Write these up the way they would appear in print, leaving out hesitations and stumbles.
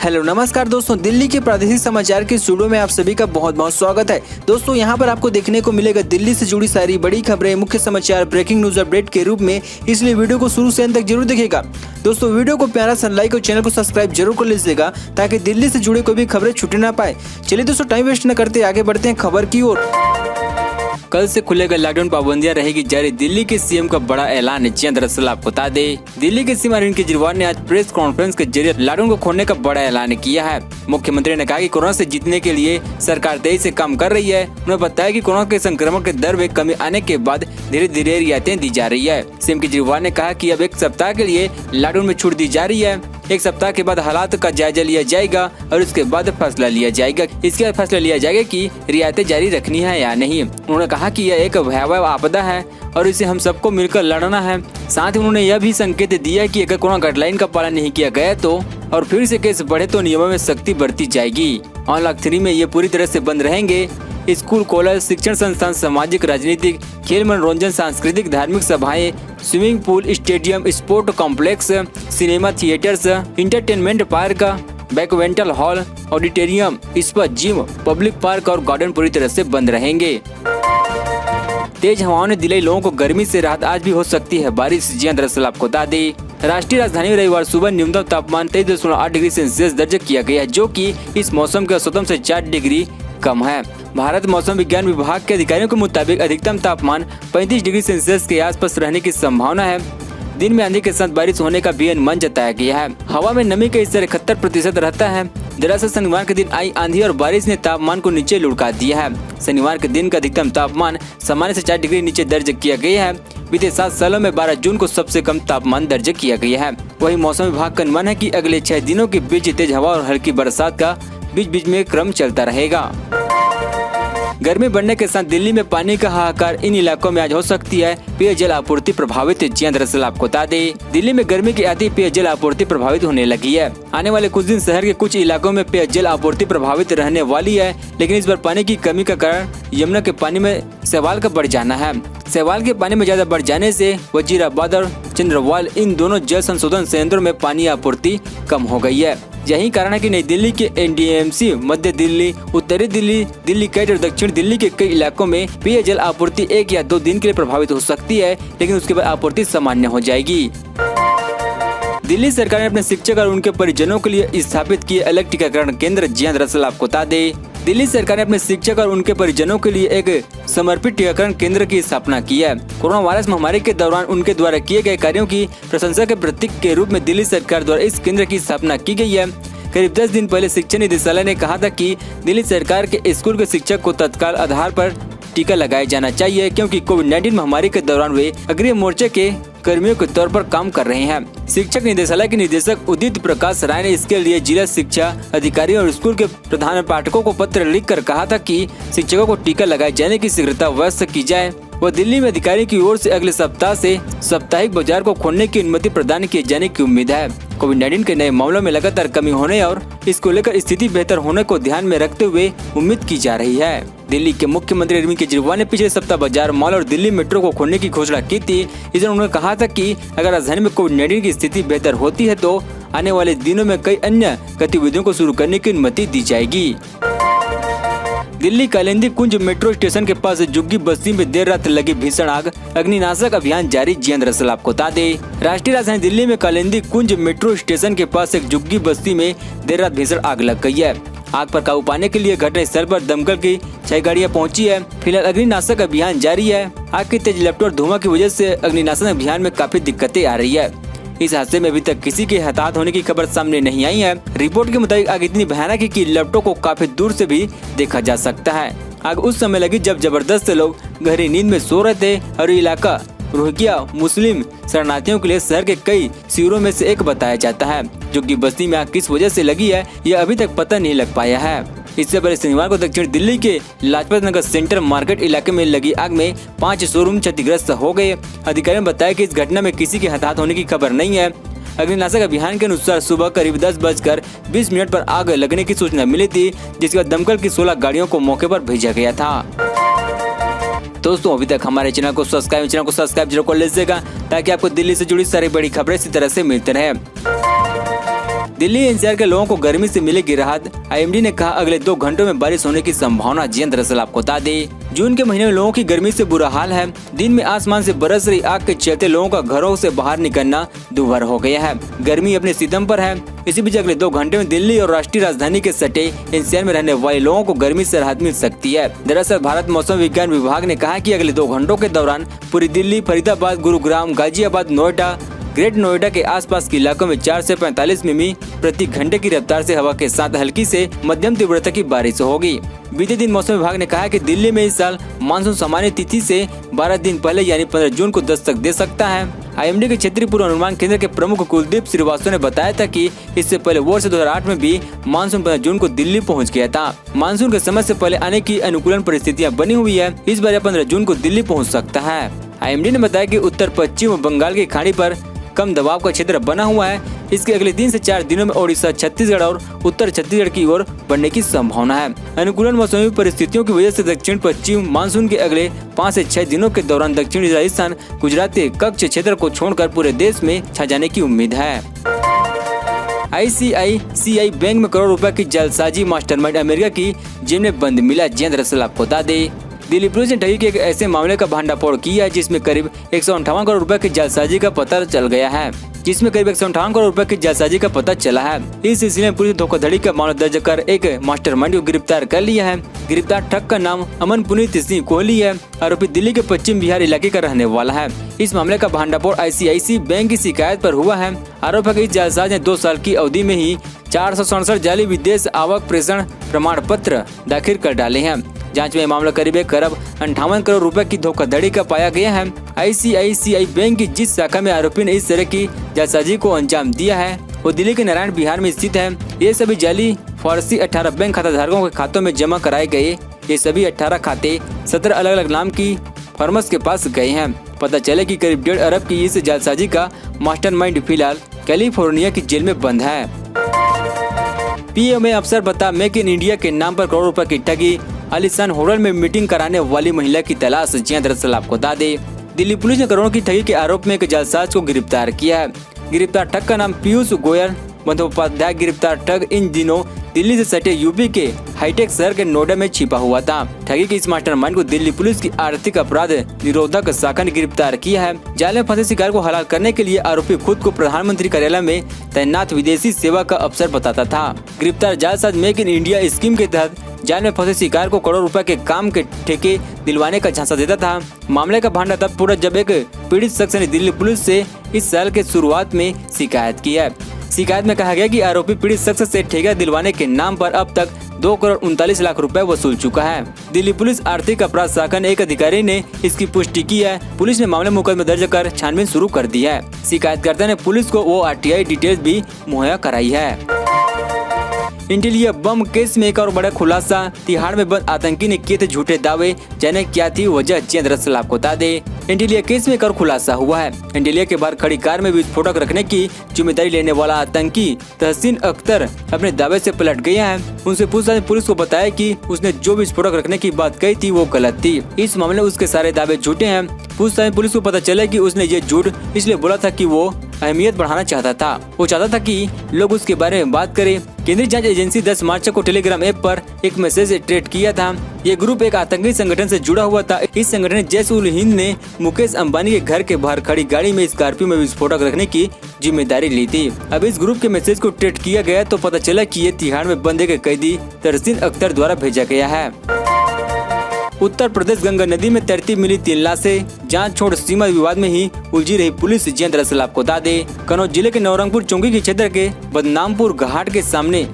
Hello नमस्कार दोस्तों, दिल्ली के प्रादेशिक समाचार के स्टूडियो में आप सभी का बहुत बहुत स्वागत है। दोस्तों यहाँ पर आपको देखने को मिलेगा दिल्ली से जुड़ी सारी बड़ी खबरें, मुख्य समाचार, ब्रेकिंग न्यूज अपडेट के रूप में, इसलिए वीडियो को शुरू से अंत तक जरूर देखिएगा। दोस्तों वीडियो को प्यारा सा लाइक और चैनल को सब्सक्राइब जरूर कर लीजिएगा ताकि दिल्ली से जुड़े कोई भी खबरें छूटे ना पाए। चलिए दोस्तों टाइम वेस्ट न करते आगे बढ़ते हैं खबर की ओर। कल से खुलेगा लॉकडाउन, पाबंदियां रहेगी जारी, दिल्ली के सीएम का बड़ा ऐलान। जी दरअसल आपको बता दें, दिल्ली के सीएम अरविंद केजरीवाल ने आज प्रेस कॉन्फ्रेंस के जरिए लॉकडाउन को खोलने का बड़ा ऐलान किया है। मुख्यमंत्री ने कहा कि कोरोना से जीतने के लिए सरकार तेजी से काम कर रही है। उन्होंने बताया कि कोरोना के संक्रमण के दर में कमी आने के बाद धीरे धीरे रियायतें दी जा रही है। सीएम केजरीवाल ने कहा कि अब एक सप्ताह के लिए लॉकडाउन में छूट दी जा रही है। एक सप्ताह के बाद हालात का जायजा लिया जाएगा और उसके बाद फैसला लिया जाएगा। इसके बाद फैसला लिया जाएगा कि रियायतें जारी रखनी है या नहीं। उन्होंने कहा कि यह एक भयावह आपदा है और इसे हम सबको मिलकर लड़ना है। साथ ही उन्होंने यह भी संकेत दिया कि अगर कोरोना गाइडलाइन का पालन नहीं किया गया तो और फिर से केस बढ़े तो नियमों में सख्ती बरती जाएगी। अनलॉक 3 में ये पूरी तरह से बंद रहेंगे। स्कूल, कॉलेज, शिक्षण संस्थान, सामाजिक, राजनीतिक, खेल, मनोरंजन, सांस्कृतिक, धार्मिक सभाएं, swimming pool, stadium, sport complex, cinema theatres, entertainment park, badminton hall, auditorium, spa, gym, public park और गार्डन पूरी तरह से बंद रहेंगे। तेज हवाओं ने दिलाई लोगों को गर्मी से राहत, आज भी हो सकती है बारिश। जी दरअसल आपको बता दें, राष्ट्रीय राजधानी में रविवार सुबह न्यूनतम तापमान 23.8 डिग्री सेल्सियस दर्ज किया गया है, जो कि इस मौसम के औसतन से 4 डिग्री कम है। भारत मौसम विज्ञान विभाग के अधिकारियों के मुताबिक अधिकतम तापमान 35 डिग्री सेल्सियस के आसपास रहने की संभावना है। दिन में आंधी के साथ बारिश होने का भी अनुमान जताया गया है। हवा में नमी का स्तर 71% रहता है। दरअसल शनिवार के दिन आई आंधी और बारिश ने तापमान को नीचे लुढ़का दिया है। शनिवार के दिन का अधिकतम तापमान सामान्य से 4 डिग्री नीचे दर्ज किया गया है। बीते 7 सालों में 12 जून को सबसे कम तापमान दर्ज किया गया है। वहीं मौसम विभाग का अनुमान है कि अगले 6 दिनों के बीच तेज हवा और हल्की बरसात का बीच बीच में क्रम चलता रहेगा। गर्मी बढ़ने के साथ दिल्ली में पानी का हाहाकार, इन इलाकों में आज हो सकती है पेयजल आपूर्ति प्रभावित। जी दरअसल आपको बता दें, दिल्ली में गर्मी के आती पेयजल आपूर्ति प्रभावित होने लगी है। आने वाले कुछ दिन शहर के कुछ इलाकों में पेयजल आपूर्ति प्रभावित रहने वाली है, लेकिन इस बार पानी की कमी का कारण यमुना के पानी में शैवाल का बढ़ जाना है। शैवाल के पानी में ज्यादा बढ़ जाने से वजीराबाद और चंद्रवाल, इन दोनों जल संशोधन संयंत्रों में पानी आपूर्ति कम हो गई है। यही कारण है कि नई दिल्ली के एनडीएमसी, मध्य दिल्ली, उत्तरी दिल्ली, दिल्ली कैट और दक्षिण दिल्ली के कई इलाकों में पेयजल आपूर्ति 1 या 2 दिन के लिए प्रभावित हो सकती है, लेकिन उसके बाद आपूर्ति सामान्य हो जाएगी। दिल्ली सरकार ने अपने शिक्षक और उनके परिजनों के लिए स्थापित किए अलग टीकाकरण केंद्र। जी दरअसल आपको बता दें, दिल्ली सरकार ने अपने शिक्षक और उनके परिजनों के लिए एक समर्पित टीकाकरण केंद्र की स्थापना की है। कोरोना वायरस महामारी के दौरान उनके द्वारा किए गए कार्यों की प्रशंसा के प्रतीक के रूप में दिल्ली सरकार द्वारा इस केंद्र की स्थापना की गई है। करीब 10 दिन पहले शिक्षा निदेशालय ने कहा था कि दिल्ली सरकार के स्कूल के शिक्षक को तत्काल आधार पर टीका लगाया जाना चाहिए, क्योंकि कोविड-19 महामारी के दौरान वे अग्रिम मोर्चे के कर्मियों के तौर पर काम कर रहे हैं। शिक्षक निदेशालय के निदेशक उदित प्रकाश राय ने इसके लिए जिला शिक्षा अधिकारी और स्कूल के प्रधान पाठकों को पत्र लिखकर कहा था कि शिक्षकों को टीका लगाए जाने की शीघ्रता व्यवस्था की जाए। वह दिल्ली में अधिकारी की ओर से अगले सप्ताह से साप्ताहिक बाजार को खोलने की अनुमति प्रदान किए जाने की उम्मीद है। कोविड-19 के नए मामलों में लगातार कमी होने और इसको लेकर स्थिति बेहतर होने को ध्यान में रखते हुए उम्मीद की जा रही है। दिल्ली के मुख्यमंत्री अरविंद केजरीवाल ने पिछले सप्ताह बाजार, मॉल और दिल्ली मेट्रो को खोलने की घोषणा की थी। इस दौरान उन्होंने कहा था कि अगर राजधानी में कोविड-19 की स्थिति बेहतर होती है तो आने वाले दिनों में कई अन्य गतिविधियों को शुरू करने की अनुमति दी जाएगी। दिल्ली कालिंदी कुंज मेट्रो स्टेशन के पास झुग्गी बस्ती में देर रात लगी भीषण आग, अग्निनाशक अभियान जारी। जी दरअसल आपको बता दें, राष्ट्रीय राजधानी दिल्ली में कालिंदी कुंज मेट्रो स्टेशन के पास एक झुग्गी बस्ती में देर रात भीषण आग लग गई है। आग पर काबू पाने के लिए घटनास्थल पर दमकल की 6 गाड़ियां पहुंची है। फिलहाल अग्निनाशक अभियान जारी है। आग की तेज लपटों और धुआं की वजह से अग्निनाशक अभियान में काफी दिक्कतें आ रही है। इस हादसे में अभी तक किसी के हताहत होने की खबर सामने नहीं आई है। रिपोर्ट के मुताबिक आग इतनी भयानक है कि लपटों को काफी दूर से भी देखा जा सकता है। आग उस समय लगी जब जबरदस्त लोग गहरी नींद में सो रहे थे और इलाका रोहिंग्या मुस्लिम शरणार्थियों के लिए शहर के कई शिविरों में से एक बताया जाता है। जो कि बस्ती में आग किस वजह से लगी है यह अभी तक पता नहीं लग पाया है। इससे पहले शनिवार को दक्षिण दिल्ली के लाजपत नगर सेंटर मार्केट इलाके में लगी आग में 5 शोरूम क्षतिग्रस्त हो गए। अधिकारियों ने बताया कि इस घटना में किसी के हताहत होने की खबर नहीं है। अग्निनाशक अभियान के अनुसार सुबह करीब 10:20 पर आग लगने की सूचना मिली थी, जिसके बाद दमकल की 16 गाड़ियों को मौके पर भेजा गया था। दोस्तों अभी तक हमारे चैनल को सब्सक्राइब जरूर कर लीजिएगा ताकि आपको दिल्ली से जुड़ी सारी बड़ी खबरें इसी तरह से मिलते रहे। दिल्ली एनसीआर के लोगों को गर्मी से मिलेगी राहत। आईएमडी ने कहा अगले 2 घंटों में बारिश होने की संभावना। जी दरअसल आपको बता दें, जून के महीने में लोगों की गर्मी से बुरा हाल है। दिन में आसमान से बरस रही आग के चलते लोगों का घरों से बाहर निकलना दूभर हो गया है। गर्मी अपने सितम पर है। इसी बीच अगले 2 घंटे में दिल्ली और राष्ट्रीय राजधानी के सटे एनसीआर में रहने वाले लोगों को गर्मी से राहत मिल सकती है। दरअसल भारत मौसम विज्ञान विभाग ने कहा कि अगले 2 घंटों के दौरान पूरी दिल्ली, फरीदाबाद, गुरुग्राम, गाजियाबाद, नोएडा, ग्रेट नोएडा के आसपास के इलाकों में 4 से 45 मिमी प्रति घंटे की रफ्तार से हवा के साथ हल्की से मध्यम तीव्रता की बारिश होगी। बीते दिन मौसम विभाग ने कहा कि दिल्ली में इस साल मानसून सामान्य तिथि से 12 दिन पहले यानी 15 जून को दस्तक दे सकता है। आईएमडी के क्षेत्रीय पूर्वानुमान केंद्र के प्रमुख कुलदीप श्रीवास्तव ने बताया था कि इससे पहले वर्ष 2008 में भी मानसून 15 जून को दिल्ली पहुंच गया था। मानसून के समय से पहले आने की अनुकूलन परिस्थितियां बनी हुई है। इस बार 15 जून को दिल्ली पहुँच सकता है। आईएमडी ने बताया कि उत्तर पश्चिम बंगाल की खाड़ी पर कम दबाव का क्षेत्र बना हुआ है। इसके अगले 3 से 4 दिनों में ओडिशा, छत्तीसगढ़ और उत्तर छत्तीसगढ़ की ओर बढ़ने की संभावना है। अनुकूलन मौसमी परिस्थितियों की वजह से दक्षिण पश्चिम मानसून के अगले 5 से 6 दिनों के दौरान दक्षिणी राजस्थान, गुजरात के कच्छ क्षेत्र को छोड़कर पूरे देश में छा जाने की उम्मीद है। आईसीआईसीआई बैंक में करोड़ रुपए की जालसाजी मास्टरमाइंड अमेरिका की जेल में बंद मिला। जी दरअसल आपको बता दें, दिल्ली पुलिस ने ठगी के एक ऐसे मामले का भंडाफोड़ किया है जिसमें करीब 158 करोड़ रुपए की जालसाजी का पता चल गया है। इस सिलसिले में पुलिस ने धोखाधड़ी का मामला दर्ज कर एक मास्टरमाइंड को गिरफ्तार कर लिया है। गिरफ्तार ठग का नाम अमन पुनीत सिंह कोहली है। आरोपी दिल्ली के पश्चिम बिहार इलाके का रहने वाला है। इस मामले का भंडाफोड़ आईसीआईसी बैंक की शिकायत पर हुआ है। आरोप है कि इस जालसाज ने 2 साल की अवधि में ही 467 जाली विदेश आवक प्रेषण प्रमाण पत्र दाखिल कर डाले हैं। जांच में मामला करीब 1 अरब 58 करोड़ रुपए की धोखाधड़ी का पाया गया है। आईसीआईसीआई बैंक की जिस शाखा में आरोपी ने इस तरह की जालसाजी को अंजाम दिया है वो दिल्ली के नारायण बिहार में स्थित है। ये सभी जाली फर्जी 18 बैंक खाता धारकों के खातों में जमा कराए गए। ये सभी 18 खाते 17 अलग अलग नाम की फर्म्स के पास गए हैं। पता चले कि करीब 1.5 अरब की इस जालसाजी का मास्टरमाइंड फिलहाल कैलिफोर्निया की जेल में बंद है। पीएम में अफसर बता मेक इन इंडिया के नाम पर करोड़ रुपए की ठगी। आलीशान होटल में मीटिंग कराने वाली महिला की तलाश। जी दरअसल आपको बता दें, दिल्ली पुलिस ने करोड़ों की ठगी के आरोप में एक जालसाज को गिरफ्तार किया है। गिरफ्तार ठग का नाम पीयूष गोयल बंदोपाध्याय। गिरफ्तार ठग इन दिनों दिल्ली से सटे यूपी के हाईटेक शहर के नोएडा में छिपा हुआ था। ठगी के इस मास्टरमाइंड को दिल्ली पुलिस की आर्थिक अपराध निरोधक शाखा ने गिरफ्तार किया है। जाल में फंसे शिकार को हलाल करने के लिए आरोपी खुद को प्रधानमंत्री कार्यालय में तैनात विदेशी सेवा का अफसर बताता था। गिरफ्तार जालसाज मेक इन इंडिया स्कीम के तहत जाल में फंसे शिकार को करोड़ रुपए के काम के ठेके दिलवाने का झांसा देता था। मामले का भांडा तब पूरा जब एक पीड़ित शख्स ने दिल्ली पुलिस से इस साल के शुरुआत में शिकायत की है। शिकायत में कहा गया कि आरोपी पीड़ित शख्स से ठेका दिलवाने के नाम पर अब तक 2 करोड़ 39 लाख रुपए वसूल चुका है। दिल्ली पुलिस आर्थिक अपराध शाखा ने एक अधिकारी ने इसकी पुष्टि की है। पुलिस ने मामले मुकदमा दर्ज कर छानबीन शुरू कर दी है। शिकायतकर्ता ने पुलिस को वो आरटीआई डिटेल्स भी मुहैया कराई है। इंटेलिया बम केस में एक और बड़ा खुलासा। तिहाड़ में बंद आतंकी ने किए थे झूठे दावे, जाने क्या थी वजह। दरअसल आपको बता दें, इंटेलिया केस में एक और खुलासा हुआ है। इंटेलिया के बाहर खड़ी कार में विस्फोटक रखने की जिम्मेदारी लेने वाला आतंकी तहसीन अख्तर अपने दावे से पलट गया है। उनसे पूछताछ में पुलिस को बताया कि उसने जो विस्फोटक रखने की बात कही थी वो गलत थी। इस मामले में उसके सारे दावे झूठे हैं। पूछताछ में पुलिस को पता चला कि उसने ये झूठ इसलिए बोला था कि वो अहमियत बढ़ाना चाहता था। वो चाहता था कि लोग उसके बारे में बात करें। केंद्रीय जांच एजेंसी 10 मार्च को टेलीग्राम ऐप पर एक मैसेज ट्रेड किया था। ये ग्रुप एक आतंकी संगठन से जुड़ा हुआ था। इस संगठन ने जैश-उल-हिंद ने मुकेश अंबानी के घर के बाहर खड़ी गाड़ी में स्कॉर्पियो में विस्फोटक रखने की जिम्मेदारी ली थी। अब इस ग्रुप के मैसेज को ट्रेड किया गया तो पता चला कि ये तिहाड़ में बंद एक कैदी तहसीन अख्तर द्वारा भेजा गया है। उत्तर प्रदेश गंगा नदी में तैरती मिली 3 लाशें। जांच छोड़ सीमा विवाद में ही उलझी रही पुलिस। दरअसल आपको बता दें, कन्नौज जिले के नवरंगपुर चौकी के क्षेत्र के बदनामपुर घाट के सामने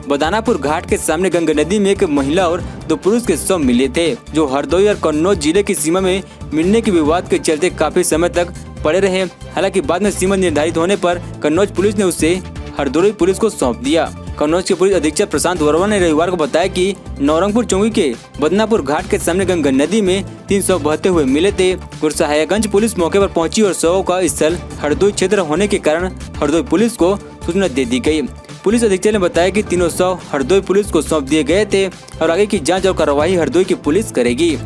बदानापुर घाट के सामने गंगा नदी में एक महिला और 2 पुरुष के शव मिले थे, जो हरदोई और कन्नौज जिले की सीमा में मिलने के विवाद के चलते काफी समय तक पड़े रहे। हालांकि बाद में सीमा निर्धारित होने पर कन्नौज पुलिस ने उसे हरदोई पुलिस को सौंप दिया। कन्नौज के पुलिस अधीक्षक प्रशांत वर्मा ने रविवार को बताया कि नवरंगपुर चौकी के बदनापुर घाट के सामने गंगा नदी में 3 शव बहते हुए मिले थे। गुरसाहयागंज पुलिस मौके पर पहुंची और शवों का स्थल हरदोई क्षेत्र होने के कारण हरदोई पुलिस को सूचना दे दी गई। पुलिस अधीक्षक ने बताया कि तीनों शव हरदोई पुलिस को सौंप दिए गए थे और आगे की जाँच और कार्रवाई हरदोई की पुलिस करेगी।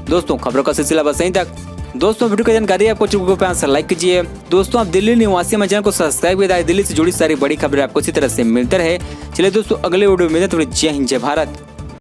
दोस्तों, खबरों का सिलसिला बस यहीं तक। दोस्तों वीडियो की जानकारी आपको चुके पे आंसर लाइक कीजिए। दोस्तों आप दिल्ली निवासी हमारे चैनल को सब्सक्राइब कीजिए, दिल्ली से जुड़ी सारी बड़ी खबरें आपको इसी तरह से मिलते रहे। चलिए दोस्तों अगले वीडियो में मिलते हैं। जय हिंद जय भारत।